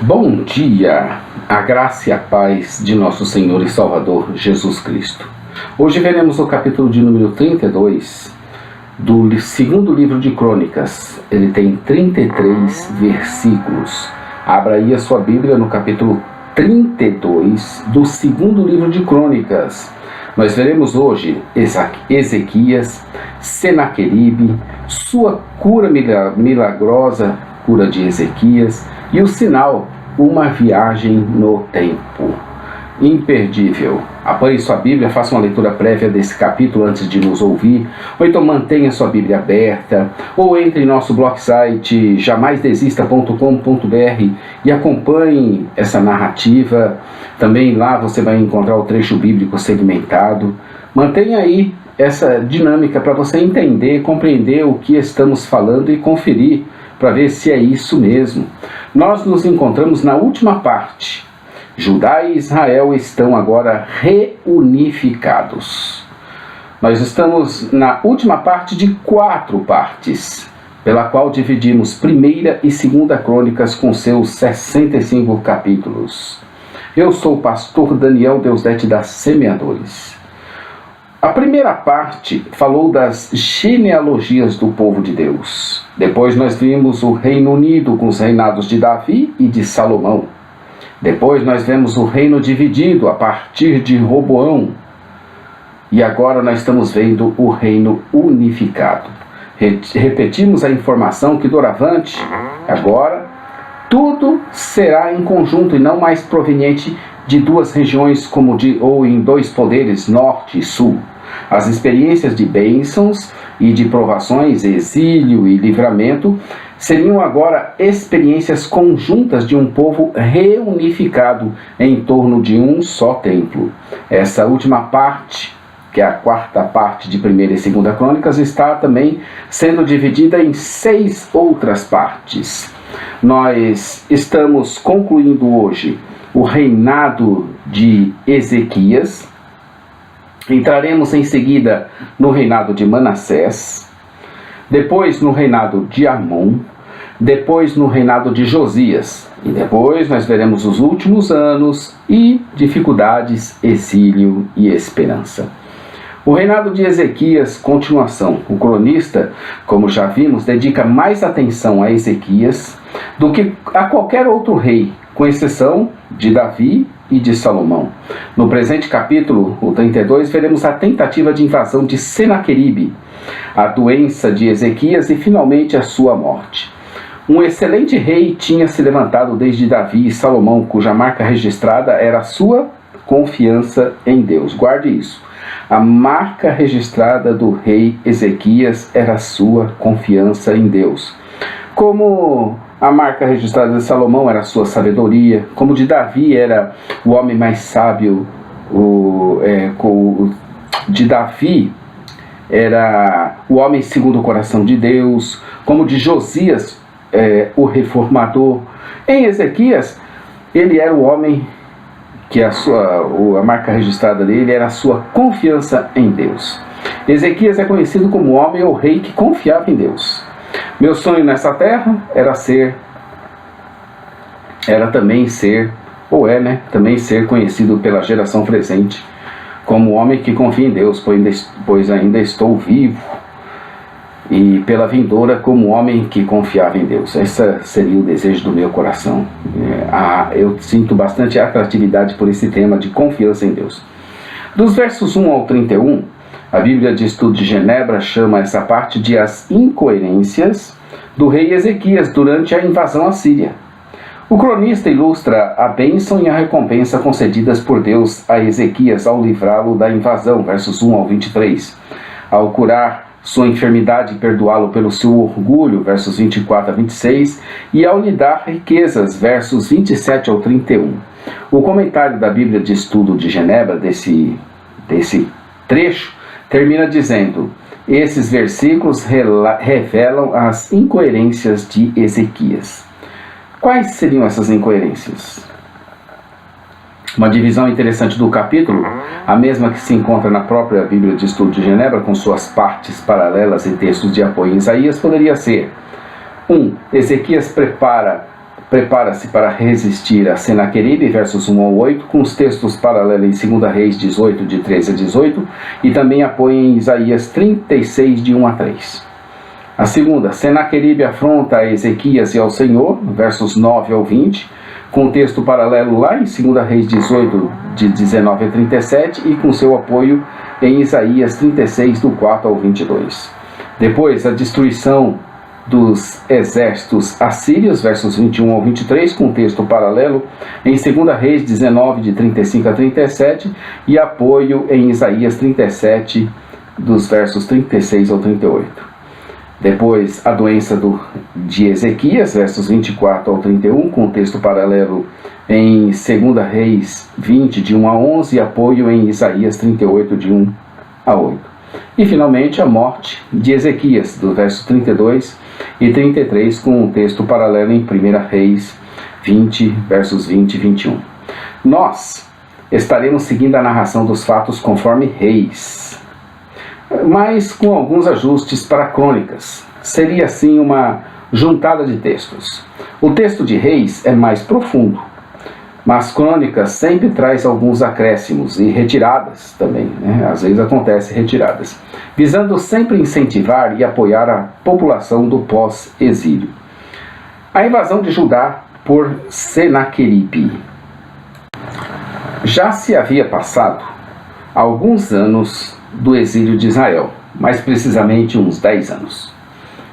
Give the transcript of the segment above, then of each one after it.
Bom dia, a graça e a paz de nosso Senhor e Salvador Jesus Cristo. Hoje veremos o capítulo de número 32 do segundo livro de Crônicas. Ele tem 33 versículos. Abra aí a sua Bíblia no capítulo 32 do segundo livro de Crônicas. Nós veremos hoje Ezequias, Senaqueribe, sua cura milagrosa, cura de Ezequias, e o sinal, uma viagem no tempo. Imperdível. Apanhe sua Bíblia, faça uma leitura prévia desse capítulo antes de nos ouvir, ou então mantenha sua Bíblia aberta, ou entre em nosso blog site jamaisdesista.com.br e acompanhe essa narrativa. Também lá você vai encontrar o trecho bíblico segmentado. Mantenha aí essa dinâmica para você entender, compreender o que estamos falando e conferir para ver se é isso mesmo. Nós nos encontramos na última parte. Judá e Israel estão agora reunificados. Nós estamos na última parte de 4 partes, pela qual dividimos primeira e segunda crônicas com seus 65 capítulos. Eu sou o pastor Daniel Deusdete da Semeadores. A primeira parte falou das genealogias do povo de Deus. Depois nós vimos o Reino Unido com os reinados de Davi e de Salomão. Depois nós vemos o reino dividido a partir de Roboão. E agora nós estamos vendo o reino unificado. Repetimos a informação que doravante, agora, tudo será em conjunto e não mais proveniente de 2 regiões ou em 2 poderes, norte e sul. As experiências de bênçãos e de provações, exílio e livramento, seriam agora experiências conjuntas de um povo reunificado em torno de um só templo. Essa última parte, que é a 4ª parte de 1ª e 2ª Crônicas, está também sendo dividida em 6 outras partes. Nós estamos concluindo hoje o reinado de Ezequias. Entraremos em seguida no reinado de Manassés, depois no reinado de Amon, depois no reinado de Josias, e depois nós veremos os últimos anos e dificuldades, exílio e esperança. O reinado de Ezequias, continuação. O cronista, como já vimos, dedica mais atenção a Ezequias do que a qualquer outro rei, com exceção de Davi e de Salomão. No presente capítulo, o 32, veremos a tentativa de invasão de Senaqueribe, a doença de Ezequias e finalmente a sua morte. Um excelente rei tinha se levantado desde Davi e Salomão, cuja marca registrada era a sua confiança em Deus. Guarde isso. A marca registrada do rei Ezequias era a sua confiança em Deus. Como a marca registrada de Salomão era a sua sabedoria, como de Davi era o homem mais sábio, de Davi era o homem segundo o coração de Deus, como de Josias, o reformador. Em Ezequias, ele era o homem que a marca registrada dele era a sua confiança em Deus. Ezequias é conhecido como o homem ou rei que confiava em Deus. Meu sonho nessa terra também ser conhecido pela geração presente como o homem que confia em Deus, pois ainda estou vivo, e pela vindoura como homem que confiava em Deus. Esse seria o desejo do meu coração. Eu sinto bastante atratividade por esse tema de confiança em Deus. Dos versos 1 ao 31, a Bíblia de Estudo de Genebra chama essa parte de as incoerências do rei Ezequias durante a invasão assíria. O cronista ilustra a bênção e a recompensa concedidas por Deus a Ezequias ao livrá-lo da invasão, versos 1 ao 23, ao curar sua enfermidade e perdoá-lo pelo seu orgulho, versos 24 a 26, e ao lhe dar riquezas, versos 27 ao 31. O comentário da Bíblia de Estudo de Genebra desse trecho termina dizendo: esses versículos revelam as incoerências de Ezequias. Quais seriam essas incoerências? Uma divisão interessante do capítulo, a mesma que se encontra na própria Bíblia de Estudo de Genebra, com suas partes paralelas e textos de apoio em Isaías, poderia ser: 1. Ezequias prepara-se para resistir a Senaqueribe, versos 1 ao 8, com os textos paralelos em 2 Reis 18, de 13 a 18, e também apoia em Isaías 36, de 1 a 3. A segunda, Senaqueribe afronta a Ezequias e ao Senhor, versos 9 ao 20, com o texto paralelo lá em 2 Reis 18, de 19 a 37, e com seu apoio em Isaías 36, do 4 ao 22. Depois, a destruição dos exércitos assírios, versos 21 ao 23, com texto paralelo em 2 Reis 19, de 35 a 37, e apoio em Isaías 37, dos versos 36 ao 38. Depois, a doença de Ezequias, versos 24 ao 31, com texto paralelo em 2 Reis 20, de 1 a 11, e apoio em Isaías 38, de 1 a 8. E, finalmente, a morte de Ezequias, do verso 32 e 33, com um texto paralelo em 1 Reis 20, versos 20 e 21. Nós estaremos seguindo a narração dos fatos conforme Reis, mas com alguns ajustes para crônicas. Seria assim uma juntada de textos. O texto de Reis é mais profundo, mas crônicas sempre traz alguns acréscimos e retiradas também, né? Às vezes acontece retiradas, visando sempre incentivar e apoiar a população do pós-exílio. A invasão de Judá por Senaqueribe. Já se havia passado alguns anos do exílio de Israel, mais precisamente uns 10 anos,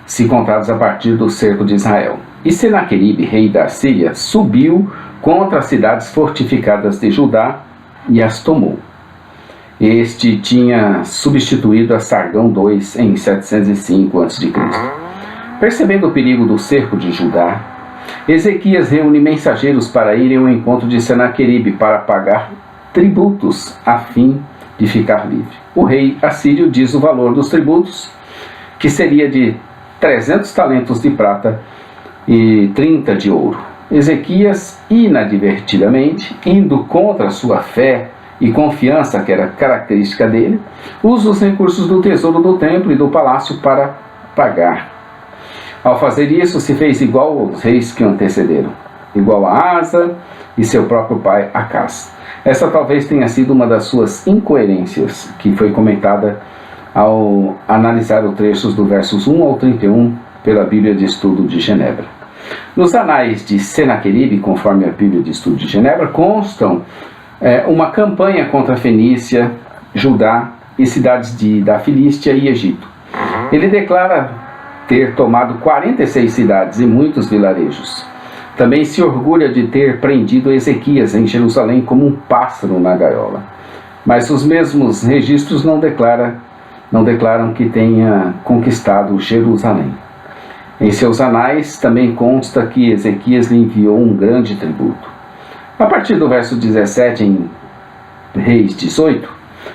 se contados a partir do cerco de Israel. E Senaqueribe, rei da Síria, subiu contra as cidades fortificadas de Judá e as tomou. Este tinha substituído a Sargão II em 705 a.C. Percebendo o perigo do cerco de Judá, Ezequias reúne mensageiros para irem ao encontro de Senaqueribe para pagar tributos a fim de ficar livre. O rei assírio diz o valor dos tributos, que seria de 300 talentos de prata e 30 de ouro. Ezequias, inadvertidamente, indo contra a sua fé e confiança, que era característica dele, usa os recursos do tesouro do templo e do palácio para pagar. Ao fazer isso, se fez igual aos reis que o antecederam, igual a Asa e seu próprio pai Acás. Essa talvez tenha sido uma das suas incoerências, que foi comentada ao analisar os trechos do versos 1 ao 31 pela Bíblia de Estudo de Genebra. Nos anais de Senaqueribe, conforme a Bíblia de Estudo de Genebra, constam uma campanha contra a Fenícia, Judá e cidades da Filístia e Egito. Ele declara ter tomado 46 cidades e muitos vilarejos. Também se orgulha de ter prendido Ezequias em Jerusalém como um pássaro na gaiola. Mas os mesmos registros não declaram que tenha conquistado Jerusalém. Em seus anais também consta que Ezequias lhe enviou um grande tributo. A partir do verso 17 em Reis 18,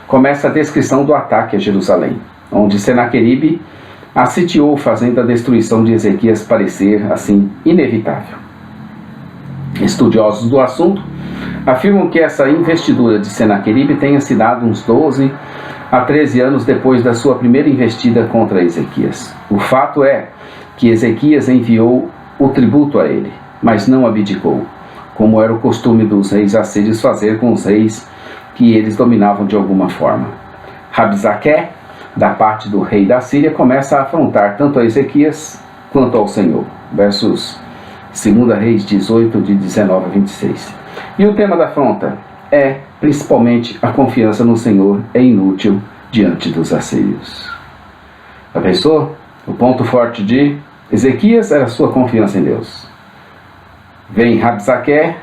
começa a descrição do ataque a Jerusalém, onde Senaqueribe a sitiou, fazendo a destruição de Ezequias parecer assim inevitável. Estudiosos do assunto afirmam que essa investidura de Senaqueribe tenha se dado uns 12 a 13 anos depois da sua primeira investida contra Ezequias. O fato é que Ezequias enviou o tributo a ele, mas não abdicou, como era o costume dos reis assírios fazer com os reis que eles dominavam de alguma forma. Rabzaqué, da parte do rei da Síria, começa a afrontar tanto a Ezequias quanto ao Senhor. Versos 2 Reis 18, de 19 a 26. E o tema da afronta é, principalmente, a confiança no Senhor é inútil diante dos assírios. Já pensou? O ponto forte de Ezequias era a sua confiança em Deus. Vem Rabzaqué,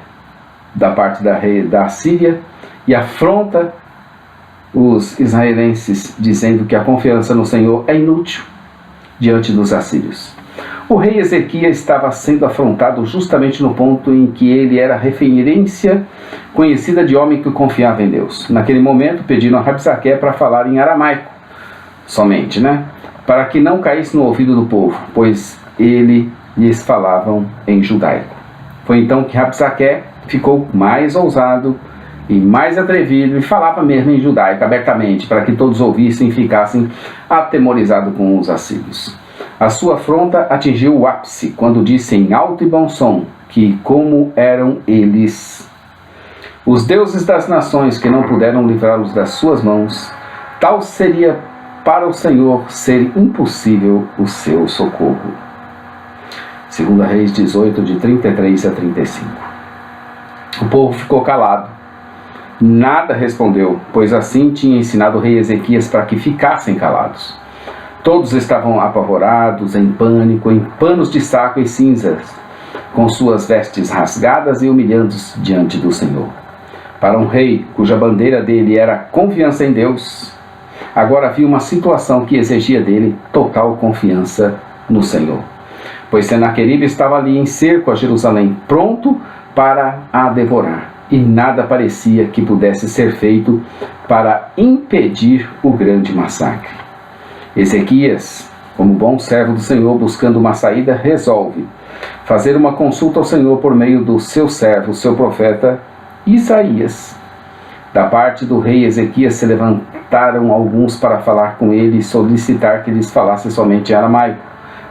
da parte da Síria, e afronta os israelenses, dizendo que a confiança no Senhor é inútil diante dos assírios. O rei Ezequias estava sendo afrontado justamente no ponto em que ele era referência conhecida de homem que confiava em Deus. Naquele momento, pediram a Rabzaqué para falar em aramaico somente, para que não caísse no ouvido do povo, pois lhes falavam em judaico. Foi então que Rabzaqué ficou mais ousado e mais atrevido e falava mesmo em judaico abertamente, para que todos ouvissem e ficassem atemorizados com os assírios. A sua afronta atingiu o ápice quando disse em alto e bom som: que, como eram eles, os deuses das nações que não puderam livrá-los das suas mãos, tal seria para o Senhor ser impossível o seu socorro. 2 Reis 18, de 33 a 35. O povo ficou calado. Nada respondeu, pois assim tinha ensinado o rei Ezequias para que ficassem calados. Todos estavam apavorados, em pânico, em panos de saco e cinzas, com suas vestes rasgadas e humilhados diante do Senhor. Para um rei cuja bandeira dele era a confiança em Deus, agora havia uma situação que exigia dele total confiança no Senhor. Pois Senaqueribe estava ali em cerco a Jerusalém, pronto para a devorar, e nada parecia que pudesse ser feito para impedir o grande massacre. Ezequias, como bom servo do Senhor buscando uma saída, resolve fazer uma consulta ao Senhor por meio do seu servo, seu profeta Isaías. Da parte do rei Ezequias se levantaram alguns para falar com ele e solicitar que lhes falasse somente em aramaico.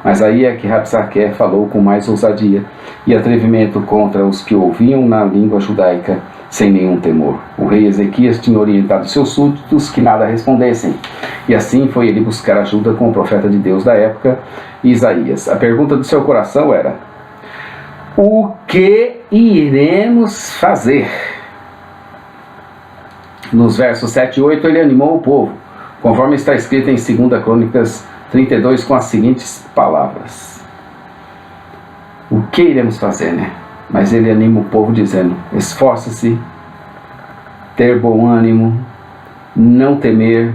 Mas aí é que Rabsaqué falou com mais ousadia e atrevimento contra os que ouviam na língua judaica sem nenhum temor. O rei Ezequias tinha orientado seus súditos que nada respondessem. E assim foi ele buscar ajuda com o profeta de Deus da época, Isaías. A pergunta do seu coração era: o que iremos fazer? Nos versos 7 e 8 ele animou o povo, conforme está escrito em 2 Crônicas 32, com as seguintes palavras. O que iremos fazer, né? Mas ele anima o povo dizendo: esforça-se, ter bom ânimo, não temer,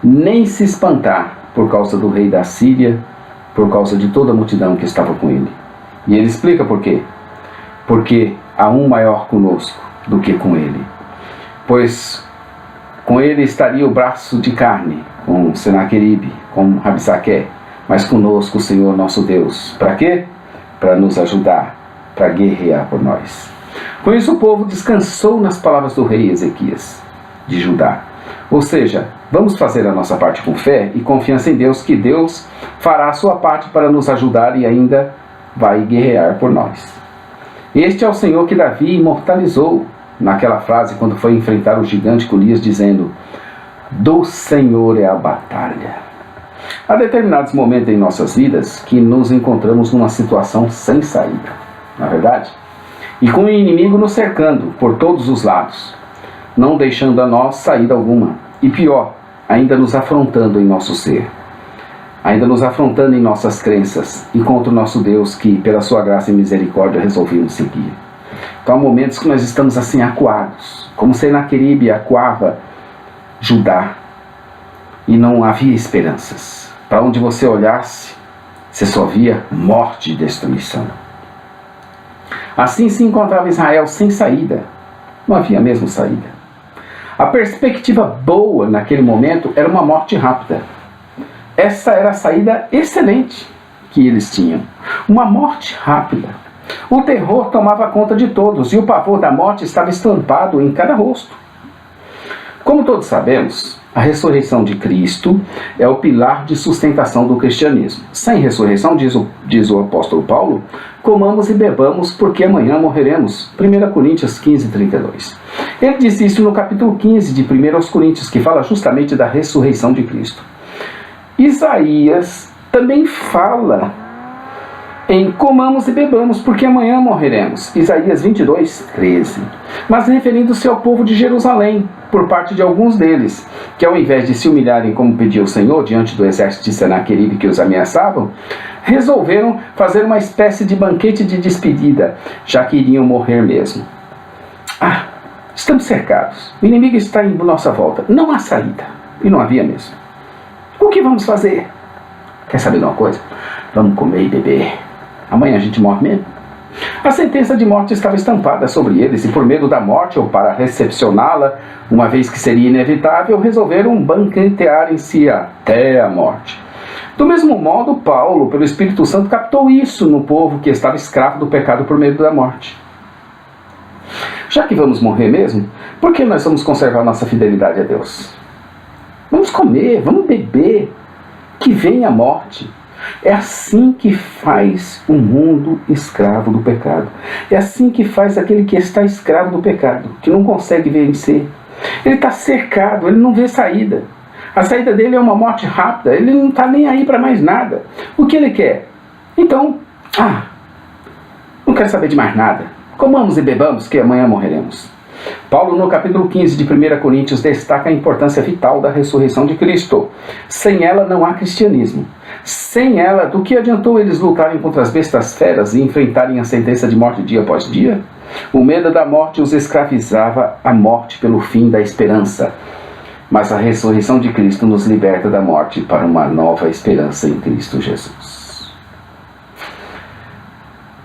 nem se espantar por causa do rei da Síria, por causa de toda a multidão que estava com ele. E ele explica por quê. Porque há um maior conosco do que com ele. Pois com ele estaria o braço de carne, com Senaqueribe, com Rabsaqué, mas conosco o Senhor nosso Deus. Para quê? Para nos ajudar, para guerrear por nós. Com isso o povo descansou nas palavras do rei Ezequias, de Judá. Ou seja, vamos fazer a nossa parte com fé e confiança em Deus, que Deus fará a sua parte para nos ajudar e ainda vai guerrear por nós. Este é o Senhor que Davi imortalizou naquela frase quando foi enfrentar o gigante Golias, dizendo: do Senhor é a batalha. Há determinados momentos em nossas vidas que nos encontramos numa situação sem saída, não é verdade? E com o inimigo nos cercando por todos os lados, não deixando a nós saída alguma. E pior, ainda nos afrontando em nosso ser, ainda nos afrontando em nossas crenças e contra o nosso Deus que, pela sua graça e misericórdia, resolvemos seguir. Então há momentos que nós estamos assim acuados, como Senaqueribe acuava Judá, e não havia esperanças. Para onde você olhasse, você só via morte e destruição. Assim se encontrava Israel sem saída. Não havia mesmo saída. A perspectiva boa naquele momento era uma morte rápida. Essa era a saída excelente que eles tinham. Uma morte rápida. O terror tomava conta de todos e o pavor da morte estava estampado em cada rosto. Como todos sabemos, a ressurreição de Cristo é o pilar de sustentação do cristianismo. Sem ressurreição, diz o apóstolo Paulo, comamos e bebamos porque amanhã morreremos. 1 Coríntios 15, 32. Ele diz isso no capítulo 15 de 1 Coríntios, que fala justamente da ressurreição de Cristo. Isaías também fala em comamos e bebamos, porque amanhã morreremos. Isaías 22, 13. Mas referindo-se ao povo de Jerusalém, por parte de alguns deles, que ao invés de se humilharem como pediu o Senhor, diante do exército de Senaqueribe que os ameaçavam, resolveram fazer uma espécie de banquete de despedida, já que iriam morrer mesmo. Estamos cercados. O inimigo está em nossa volta. Não há saída. E não havia mesmo. O que vamos fazer? Quer saber de uma coisa? Vamos comer e beber. Amanhã a gente morre mesmo. A sentença de morte estava estampada sobre eles, e por medo da morte, ou para recepcioná-la, uma vez que seria inevitável, resolveram banquetear em si até a morte. Do mesmo modo, Paulo, pelo Espírito Santo, captou isso no povo que estava escravo do pecado por medo da morte. Já que vamos morrer mesmo, por que nós vamos conservar nossa fidelidade a Deus? Vamos comer, vamos beber, que venha a morte. É assim que faz o mundo escravo do pecado. É assim que faz aquele que está escravo do pecado, que não consegue vencer. Ele está cercado, ele não vê saída. A saída dele é uma morte rápida, ele não está nem aí para mais nada. O que ele quer? Então, não quero saber de mais nada. Comamos e bebamos, que amanhã morreremos. Paulo, no capítulo 15 de 1 Coríntios, destaca a importância vital da ressurreição de Cristo. Sem ela não há cristianismo. Sem ela, do que adiantou eles lutarem contra as bestas feras e enfrentarem a sentença de morte dia após dia? O medo da morte os escravizava à morte pelo fim da esperança. Mas a ressurreição de Cristo nos liberta da morte para uma nova esperança em Cristo Jesus.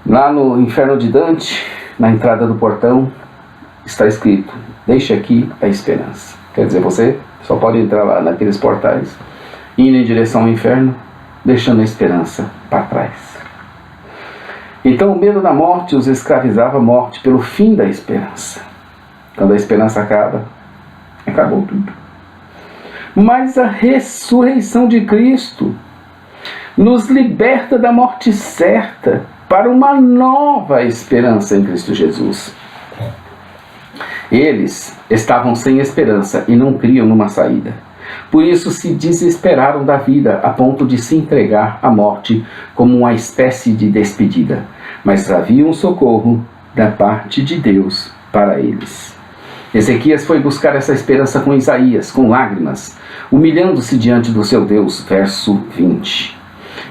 Lá no inferno de Dante, na entrada do portão, está escrito: deixe aqui a esperança. Quer dizer, você só pode entrar lá naqueles portais, indo em direção ao inferno, deixando a esperança para trás. Então o medo da morte os escravizava à morte pelo fim da esperança. Quando a esperança acaba, acabou tudo. Mas a ressurreição de Cristo nos liberta da morte certa para uma nova esperança em Cristo Jesus. Eles estavam sem esperança e não criam numa saída. Por isso se desesperaram da vida a ponto de se entregar à morte como uma espécie de despedida. Mas havia um socorro da parte de Deus para eles. Ezequias foi buscar essa esperança com Isaías, com lágrimas, humilhando-se diante do seu Deus. Verso 20.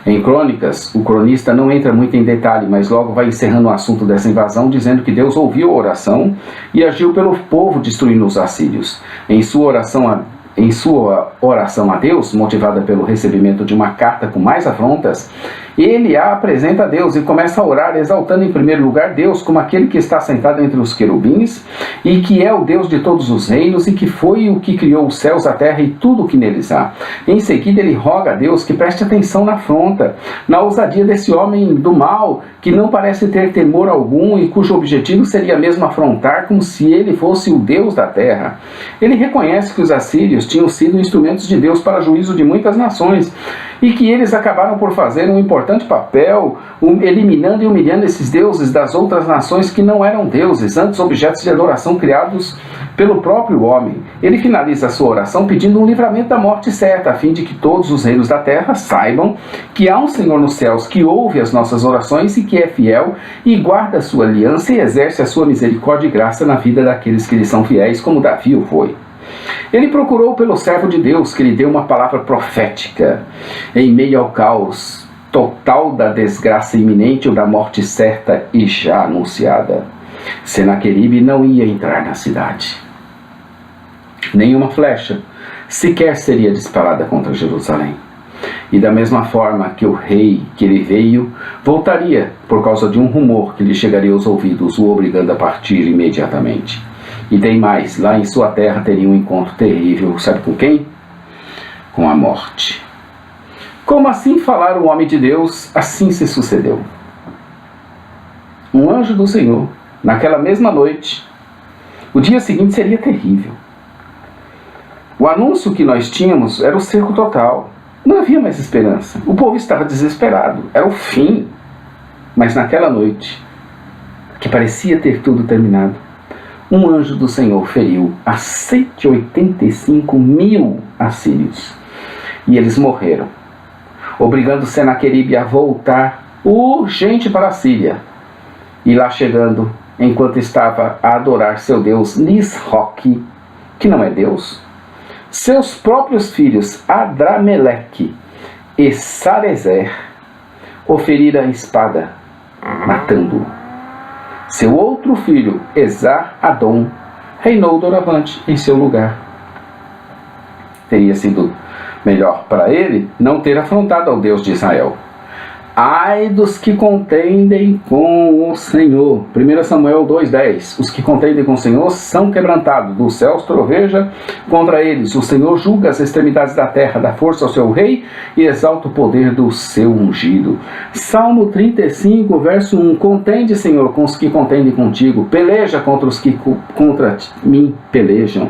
Em Crônicas, o cronista não entra muito em detalhe, mas logo vai encerrando o assunto dessa invasão, dizendo que Deus ouviu a oração e agiu pelo povo, destruindo os assírios. Em sua oração a Deus, motivada pelo recebimento de uma carta com mais afrontas, ele a apresenta a Deus e começa a orar, exaltando em primeiro lugar Deus como aquele que está sentado entre os querubins e que é o Deus de todos os reinos e que foi o que criou os céus, a terra e tudo o que neles há. Em seguida ele roga a Deus que preste atenção na afronta, na ousadia desse homem do mal que não parece ter temor algum e cujo objetivo seria mesmo afrontar como se ele fosse o Deus da terra. Ele reconhece que os assírios tinham sido instrumentos de Deus para juízo de muitas nações e que eles acabaram por fazer um importante papel, eliminando e humilhando esses deuses das outras nações que não eram deuses, antes objetos de adoração criados pelo próprio homem. Ele finaliza a sua oração pedindo um livramento da morte certa, a fim de que todos os reinos da terra saibam que há um Senhor nos céus que ouve as nossas orações e que é fiel e guarda a sua aliança e exerce a sua misericórdia e graça na vida daqueles que lhe são fiéis, como Davi o foi. Ele procurou pelo servo de Deus, que lhe deu uma palavra profética em meio ao caos total da desgraça iminente ou da morte certa e já anunciada. Senaqueribe não ia entrar na cidade. Nenhuma flecha sequer seria disparada contra Jerusalém. E da mesma forma que o rei que ele veio voltaria por causa de um rumor que lhe chegaria aos ouvidos, o obrigando a partir imediatamente. E tem mais, lá em sua terra teria um encontro terrível, sabe com quem? Com a morte. Como assim falar o homem de Deus, assim se sucedeu. Um anjo do Senhor, naquela mesma noite, o dia seguinte seria terrível. O anúncio que nós tínhamos era o cerco total. Não havia mais esperança. O povo estava desesperado. Era o fim. Mas naquela noite, que parecia ter tudo terminado, um anjo do Senhor feriu a 185 mil assírios. E eles morreram, obrigando Senaqueribe a voltar urgente para a Síria. E lá chegando, enquanto estava a adorar seu deus Nisroque, que não é Deus, seus próprios filhos Adrameleque e Sarezer o feriram a espada, matando-o. Seu outro filho, Esar-Adom, reinou doravante em seu lugar. Teria sido melhor para ele não ter afrontado ao Deus de Israel. Ai dos que contendem com o Senhor. 1 Samuel 2,10. Os que contendem com o Senhor são quebrantados. Dos céus troveja contra eles. O Senhor julga as extremidades da terra, dá força ao seu rei e exalta o poder do seu ungido. Salmo 35, verso 1. Contende, Senhor, com os que contendem contigo. Peleja contra os que contra mim pelejam.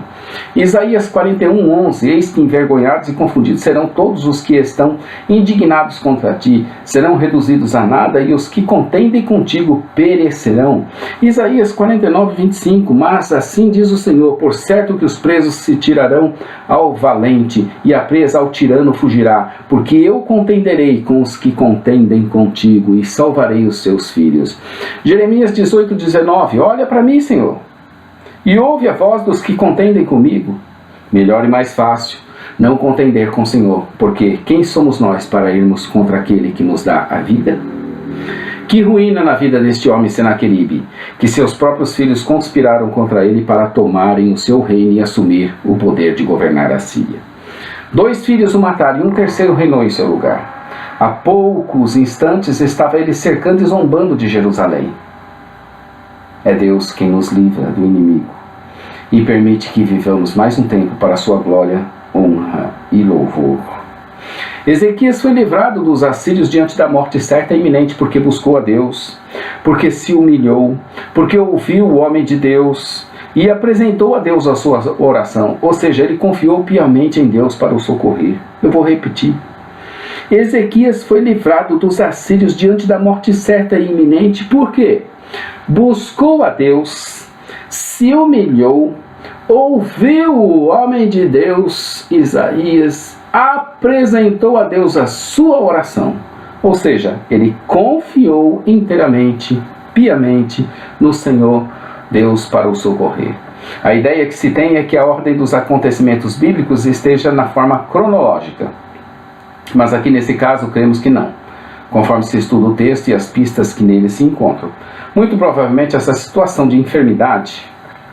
Isaías 41:11. Eis que envergonhados e confundidos serão todos os que estão indignados contra ti. Serão reduzidos a nada, e os que contendem contigo perecerão. Isaías 49:25. Mas assim diz o Senhor: por certo que os presos se tirarão ao valente, e a presa ao tirano fugirá, porque eu contenderei com os que contendem contigo, e salvarei os seus filhos. Jeremias 18:19. Olha para mim, Senhor, e ouve a voz dos que contendem comigo. Melhor e mais fácil não contender com o Senhor, porque quem somos nós para irmos contra aquele que nos dá a vida? Que ruína na vida deste homem Senaqueribe, que seus próprios filhos conspiraram contra ele para tomarem o seu reino e assumir o poder de governar a Síria. 2 filhos o mataram e um terceiro reinou em seu lugar. Há poucos instantes estava ele cercando e zombando de Jerusalém. É Deus quem nos livra do inimigo e permite que vivamos mais um tempo para a sua glória, honra e louvor. Ezequias foi livrado dos assírios diante da morte certa e iminente, porque buscou a Deus, porque se humilhou, porque ouviu o homem de Deus e apresentou a Deus a sua oração, ou seja, ele confiou piamente em Deus para o socorrer. Eu vou repetir. Ezequias foi livrado dos assírios diante da morte certa e iminente, por quê? Buscou a Deus, se humilhou, ouviu o homem de Deus, Isaías, apresentou a Deus a sua oração. Ou seja, ele confiou inteiramente, piamente no Senhor Deus para o socorrer. A ideia que se tem é que a ordem dos acontecimentos bíblicos esteja na forma cronológica. Mas aqui nesse caso cremos que não, conforme se estuda o texto e as pistas que nele se encontram. Muito provavelmente essa situação de enfermidade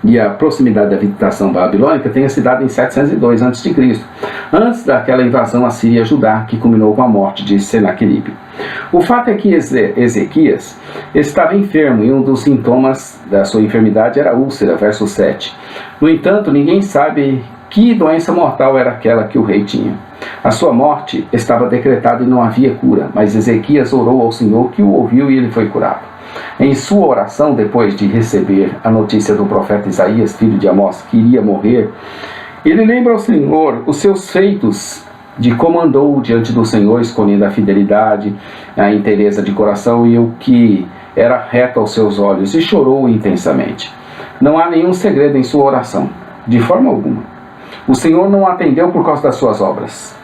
e a proximidade da habitação babilônica tenha se dado em 702 a.C., antes daquela invasão assíria a Judá, que culminou com a morte de Senaqueribe. O fato é que Ezequias estava enfermo e um dos sintomas da sua enfermidade era a úlcera, verso 7. No entanto, ninguém sabe que doença mortal era aquela que o rei tinha. A sua morte estava decretada e não havia cura, mas Ezequias orou ao Senhor, que o ouviu, e ele foi curado. Em sua oração, depois de receber a notícia do profeta Isaías, filho de Amós, que iria morrer, ele lembra ao Senhor os seus feitos, de como andou diante do Senhor, escolhendo a fidelidade, a inteireza de coração e o que era reto aos seus olhos, e chorou intensamente. Não há nenhum segredo em sua oração, de forma alguma. O Senhor não atendeu por causa das suas obras,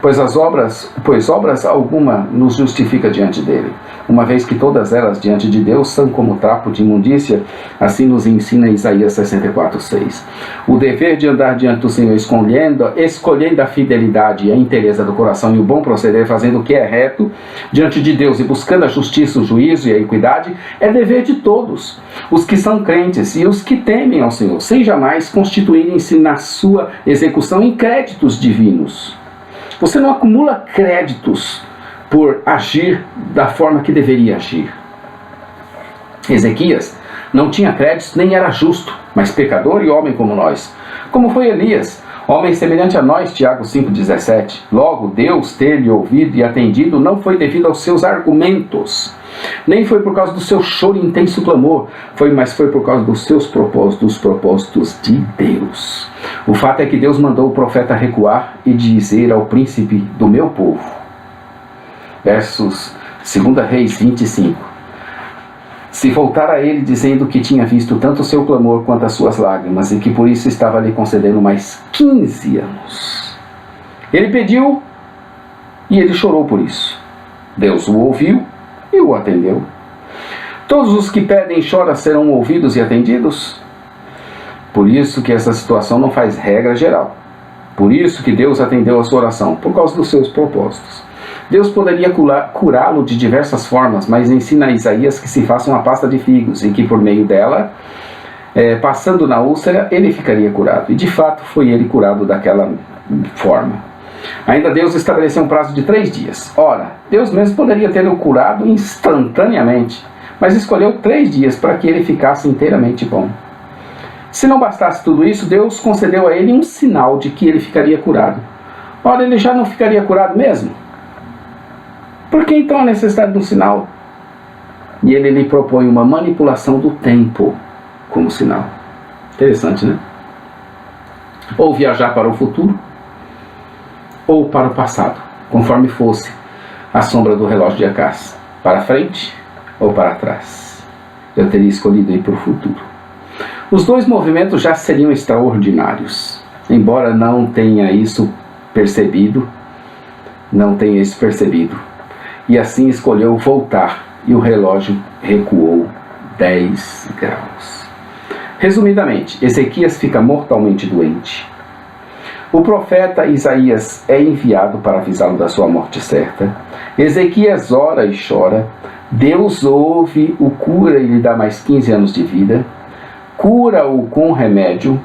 pois obras alguma nos justifica diante dele, uma vez que todas elas diante de Deus são como trapo de imundícia, assim nos ensina Isaías 64:6. O dever de andar diante do Senhor escolhendo a fidelidade e a inteireza do coração e o bom proceder, fazendo o que é reto diante de Deus e buscando a justiça, o juízo e a equidade, é dever de todos, os que são crentes e os que temem ao Senhor, sem jamais constituírem-se na sua execução em créditos divinos. Você não acumula créditos por agir da forma que deveria agir. Ezequias não tinha créditos nem era justo, mas pecador e homem como nós. Como foi Elias, homem semelhante a nós, Tiago 5,17. Logo, Deus ter-lhe ouvido e atendido não foi devido aos seus argumentos, nem foi por causa do seu choro e intenso clamor, mas foi por causa dos seus propósitos, os propósitos de Deus. O fato é que Deus mandou o profeta recuar e dizer ao príncipe do meu povo, versos 2 Reis 25, se voltar a ele dizendo que tinha visto tanto o seu clamor quanto as suas lágrimas e que por isso estava lhe concedendo mais 15 anos. Ele pediu e ele chorou por isso. Deus o ouviu e o atendeu. Todos os que pedem e choram serão ouvidos e atendidos? Por isso que essa situação não faz regra geral. Por isso que Deus atendeu a sua oração, por causa dos seus propósitos. Deus poderia curá-lo de diversas formas, mas ensina a Isaías que se faça uma pasta de figos e que por meio dela, passando na úlcera, ele ficaria curado. E de fato foi ele curado daquela forma. Ainda Deus estabeleceu um prazo de 3 dias. Ora, Deus mesmo poderia ter o curado instantaneamente, mas escolheu 3 dias para que ele ficasse inteiramente bom. Se não bastasse tudo isso, Deus concedeu a ele um sinal de que ele ficaria curado. Ora, ele já não ficaria curado mesmo? Por que então a necessidade de um sinal? E ele lhe propõe uma manipulação do tempo como sinal. Interessante, né? Ou viajar para o futuro, ou para o passado, conforme fosse a sombra do relógio de Acás, para frente ou para trás. Eu teria escolhido ir para o futuro. Os 2 movimentos já seriam extraordinários, embora não tenha isso percebido, e assim escolheu voltar, e o relógio recuou 10 graus. Resumidamente, Ezequias fica mortalmente doente. O profeta Isaías é enviado para avisá-lo da sua morte certa. Ezequias ora e chora. Deus ouve, o cura e lhe dá mais 15 anos de vida. Cura-o com remédio.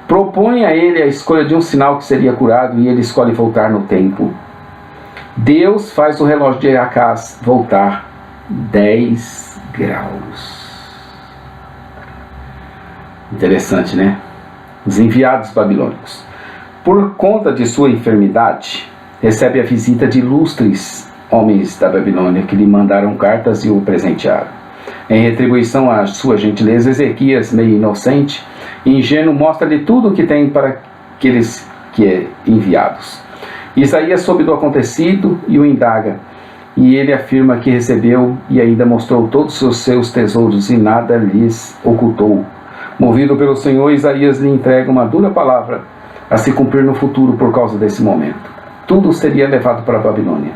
Propõe a ele a escolha de um sinal que seria curado e ele escolhe voltar no tempo. Deus faz o relógio de Acás voltar 10 graus. Interessante, né? Os enviados babilônicos, por conta de sua enfermidade, recebe a visita de ilustres homens da Babilônia que lhe mandaram cartas e o presentearam. Em retribuição à sua gentileza, Ezequias, meio inocente e ingênuo, mostra-lhe tudo o que tem para aqueles que é enviados. Isaías soube do acontecido e o indaga, e ele afirma que recebeu e ainda mostrou todos os seus tesouros e nada lhes ocultou. Movido pelo Senhor, Isaías lhe entrega uma dura palavra a se cumprir no futuro por causa desse momento. Tudo seria levado para a Babilônia,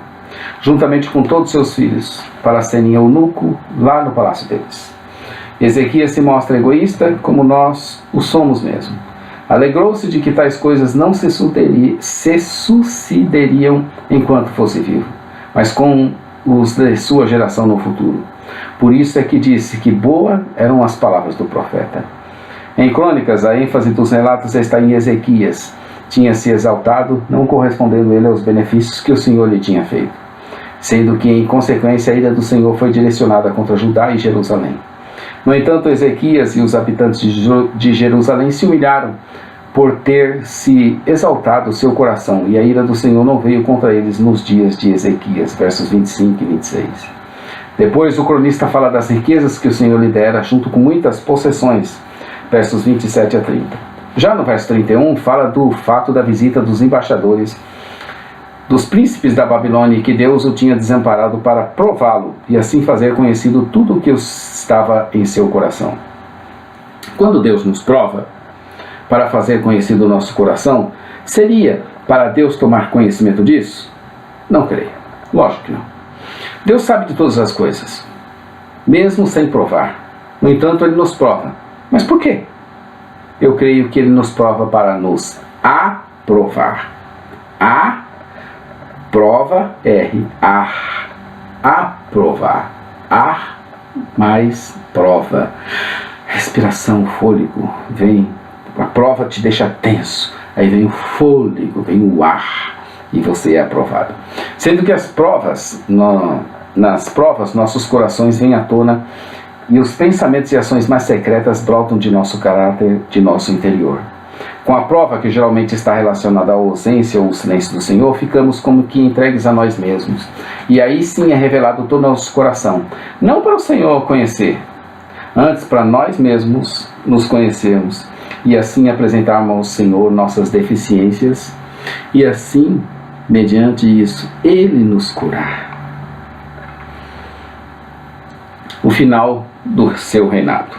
juntamente com todos seus filhos, para serem eunuco lá no palácio deles. Ezequias se mostra egoísta, como nós o somos mesmo. Alegrou-se de que tais coisas não se sucederiam enquanto fosse vivo, mas com os de sua geração no futuro. Por isso é que disse que boas eram as palavras do profeta. Em Crônicas, a ênfase dos relatos está em Ezequias. Tinha se exaltado, não correspondendo ele aos benefícios que o Senhor lhe tinha feito, sendo que, em consequência, a ira do Senhor foi direcionada contra Judá e Jerusalém. No entanto, Ezequias e os habitantes de Jerusalém se humilharam por ter se exaltado o seu coração, e a ira do Senhor não veio contra eles nos dias de Ezequias, versos 25 e 26. Depois o cronista fala das riquezas que o Senhor lhe dera, junto com muitas possessões, versos 27 a 30. Já no verso 31, fala do fato da visita dos embaixadores, dos príncipes da Babilônia, e que Deus o tinha desamparado para prová-lo, e assim fazer conhecido tudo o que estava em seu coração. Quando Deus nos prova, para fazer conhecido o nosso coração, seria para Deus tomar conhecimento disso? Não creio. Lógico que não. Deus sabe de todas as coisas, mesmo sem provar. No entanto, Ele nos prova. Mas por quê? Eu creio que Ele nos prova para nos aprovar. Prova, aprovar. Mais prova. Respiração, fôlego, vem. A prova te deixa tenso. Aí vem o fôlego, vem o ar. E você é aprovado. Sendo que nas provas, nossos corações vêm à tona e os pensamentos e ações mais secretas brotam de nosso caráter, de nosso interior. Com a prova, que geralmente está relacionada à ausência ou ao silêncio do Senhor, ficamos como que entregues a nós mesmos. E aí sim é revelado todo o nosso coração. Não para o Senhor conhecer, antes para nós mesmos nos conhecermos. E assim apresentarmos ao Senhor nossas deficiências. E assim, mediante isso, Ele nos curar. O final do seu reinado.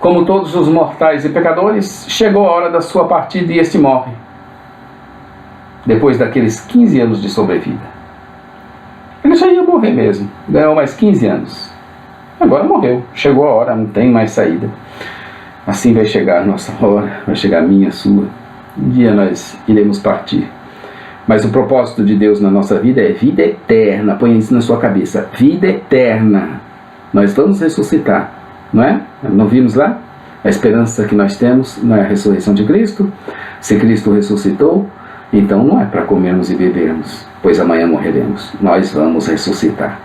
Como todos os mortais e pecadores, chegou a hora da sua partida e este morre, depois daqueles 15 anos de sobrevida. Ele já ia morrer mesmo, ganhou mais 15 anos. Agora morreu, chegou a hora, não tem mais saída. Assim vai chegar a nossa hora, vai chegar a minha, a sua. Um dia nós iremos partir. Mas o propósito de Deus na nossa vida é vida eterna. Põe isso na sua cabeça. Vida eterna. Nós vamos ressuscitar, não é? Não vimos lá? A esperança que nós temos não é a ressurreição de Cristo. Se Cristo ressuscitou, Então não é para comermos e bebermos, pois amanhã morreremos. Nós vamos ressuscitar.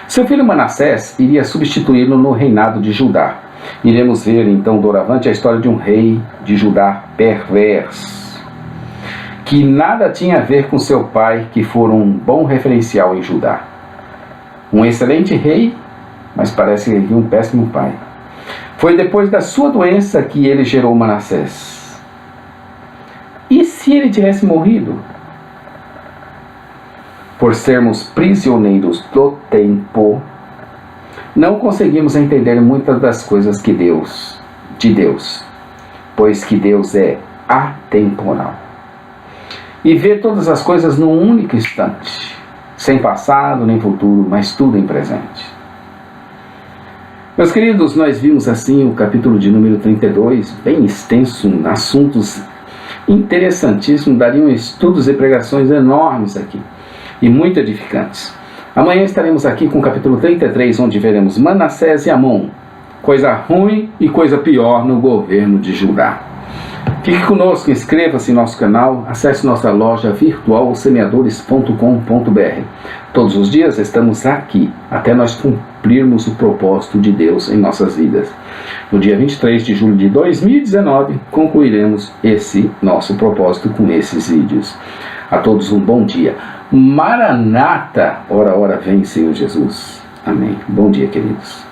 Seu filho Manassés iria substituí-lo no reinado de Judá. Iremos ver então doravante a história de um rei de Judá perverso, que nada tinha a ver com seu pai, que fora um bom referencial em Judá. Um excelente rei, mas parece que um péssimo pai. Foi depois da sua doença que ele gerou Manassés. E se ele tivesse morrido? Por sermos prisioneiros do tempo, não conseguimos entender muitas das coisas de Deus, pois que Deus é atemporal e vê todas as coisas num único instante, sem passado nem futuro, mas tudo em presente. Meus queridos, nós vimos assim o capítulo de número 32, bem extenso, assuntos interessantíssimos, dariam estudos e pregações enormes aqui, e muito edificantes. Amanhã estaremos aqui com o capítulo 33, onde veremos Manassés e Amon, coisa ruim e coisa pior no governo de Judá. Fique conosco, inscreva-se em nosso canal, acesse nossa loja virtual semeadores.com.br. Todos os dias estamos aqui, até nós cumprirmos o propósito de Deus em nossas vidas. No dia 23 de julho de 2019, concluiremos esse nosso propósito com esses vídeos. A todos um bom dia. Maranata, ora, ora, vem, Senhor Jesus. Amém. Bom dia, queridos.